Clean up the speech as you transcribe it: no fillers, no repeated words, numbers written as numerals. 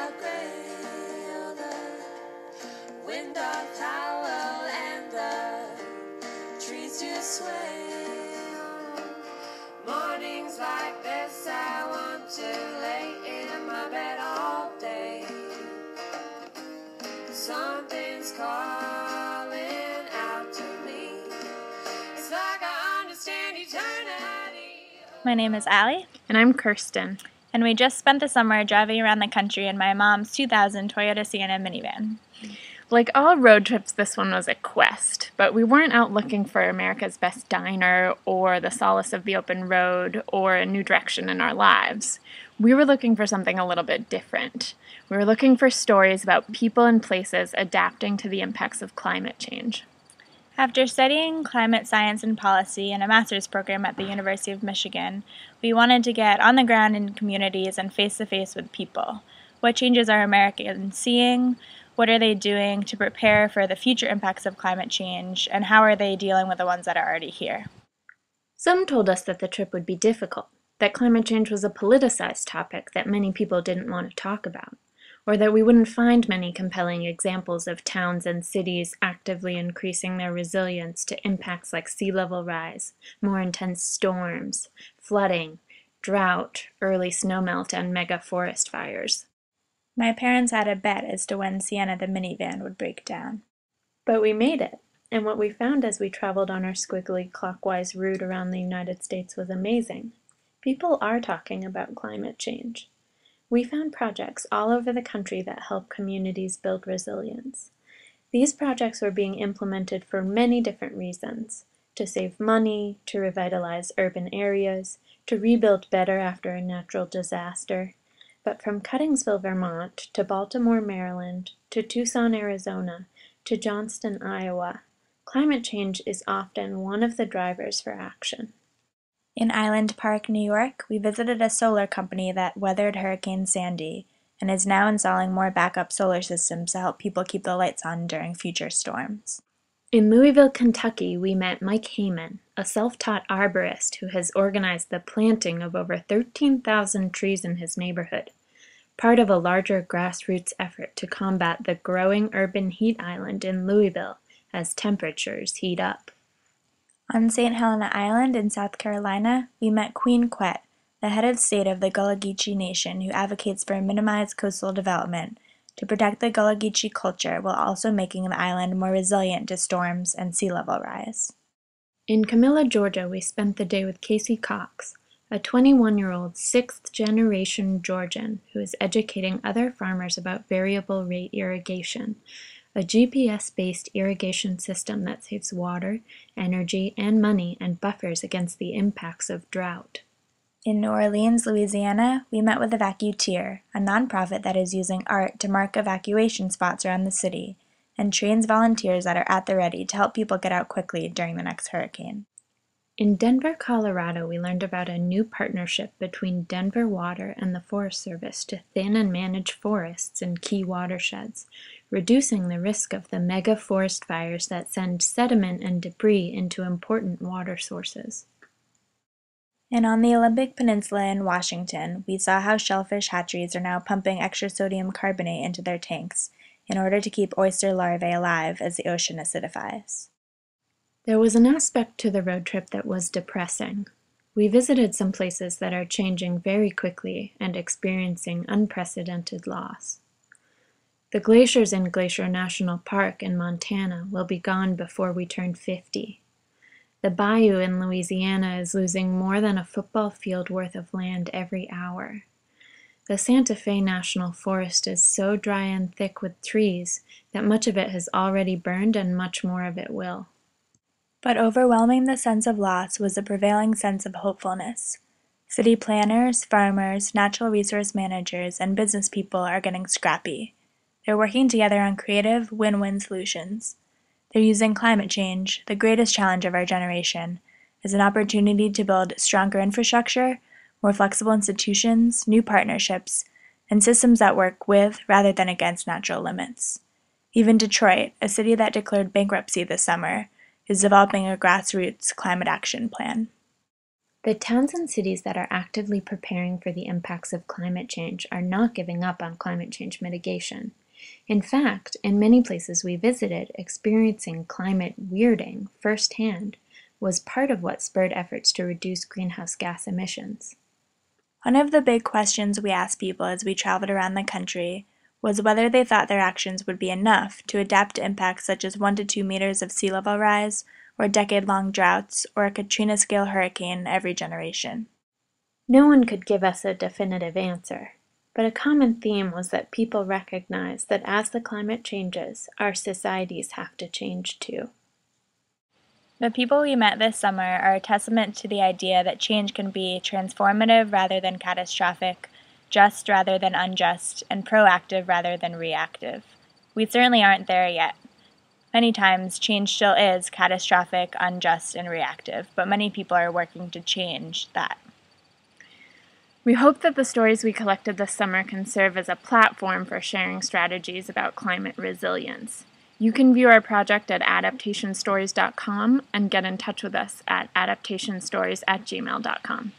cloud gray, oh, the wind doth howl and the trees do sway. Mornings like this, I want to lay in my bed all day. Something's calling out to me. It's like I understand eternity. My name is Allie. And I'm Kirsten. And we just spent the summer driving around the country in my mom's 2000 Toyota Sienna minivan. Like all road trips, this one was a quest, but we weren't out looking for America's best diner or the solace of the open road or a new direction in our lives. We were looking for something a little bit different. We were looking for stories about people and places adapting to the impacts of climate change. After studying climate science and policy in a master's program at the University of Michigan, we wanted to get on the ground in communities and face-to-face with people. What changes are Americans seeing? What are they doing to prepare for the future impacts of climate change? And how are they dealing with the ones that are already here? Some told us that the trip would be difficult, that climate change was a politicized topic that many people didn't want to talk about, or that we wouldn't find many compelling examples of towns and cities actively increasing their resilience to impacts like sea level rise, more intense storms, flooding, drought, early snowmelt, and mega forest fires. My parents had a bet as to when Sienna the minivan would break down. But we made it, and what we found as we traveled on our squiggly clockwise route around the United States was amazing. People are talking about climate change. We found projects all over the country that help communities build resilience. These projects were being implemented for many different reasons: to save money, to revitalize urban areas, to rebuild better after a natural disaster. But from Cuttingsville, Vermont, to Baltimore, Maryland, to Tucson, Arizona, to Johnston, Iowa, climate change is often one of the drivers for action. In Island Park, New York, we visited a solar company that weathered Hurricane Sandy and is now installing more backup solar systems to help people keep the lights on during future storms. In Louisville, Kentucky, we met Mike Heyman, a self-taught arborist who has organized the planting of over 13,000 trees in his neighborhood, part of a larger grassroots effort to combat the growing urban heat island in Louisville as temperatures heat up. On St. Helena Island in South Carolina, we met Queen Quet, the head of state of the Gullah Geechee Nation, who advocates for minimized coastal development to protect the Gullah Geechee culture while also making the island more resilient to storms and sea level rise. In Camilla, Georgia, we spent the day with Casey Cox, a 21-year-old sixth-generation Georgian who is educating other farmers about variable rate irrigation, a GPS-based irrigation system that saves water, energy, and money and buffers against the impacts of drought. In New Orleans, Louisiana, we met with Evacueteer, a nonprofit that is using art to mark evacuation spots around the city and trains volunteers that are at the ready to help people get out quickly during the next hurricane. In Denver, Colorado, we learned about a new partnership between Denver Water and the Forest Service to thin and manage forests in key watersheds, reducing the risk of the mega forest fires that send sediment and debris into important water sources. And on the Olympic Peninsula in Washington, we saw how shellfish hatcheries are now pumping extra sodium carbonate into their tanks in order to keep oyster larvae alive as the ocean acidifies. There was an aspect to the road trip that was depressing. We visited some places that are changing very quickly and experiencing unprecedented loss. The glaciers in Glacier National Park in Montana will be gone before we turn 50. The bayou in Louisiana is losing more than a football field worth of land every hour. The Santa Fe National Forest is so dry and thick with trees that much of it has already burned and much more of it will. But overwhelming the sense of loss was the prevailing sense of hopefulness. City planners, farmers, natural resource managers, and business people are getting scrappy. They're working together on creative, win-win solutions. They're using climate change, the greatest challenge of our generation, as an opportunity to build stronger infrastructure, more flexible institutions, new partnerships, and systems that work with rather than against natural limits. Even Detroit, a city that declared bankruptcy this summer, is developing a grassroots climate action plan. The towns and cities that are actively preparing for the impacts of climate change are not giving up on climate change mitigation. In fact, in many places we visited, experiencing climate weirding firsthand was part of what spurred efforts to reduce greenhouse gas emissions. One of the big questions we asked people as we traveled around the country was whether they thought their actions would be enough to adapt to impacts such as 1 to 2 meters of sea level rise, or decade-long droughts, or a Katrina-scale hurricane every generation. No one could give us a definitive answer, but a common theme was that people recognize that as the climate changes, our societies have to change too. The people we met this summer are a testament to the idea that change can be transformative rather than catastrophic, just rather than unjust, and proactive rather than reactive. We certainly aren't there yet. Many times, change still is catastrophic, unjust, and reactive, but many people are working to change that. We hope that the stories we collected this summer can serve as a platform for sharing strategies about climate resilience. You can view our project at adaptationstories.com and get in touch with us at adaptationstories@gmail.com.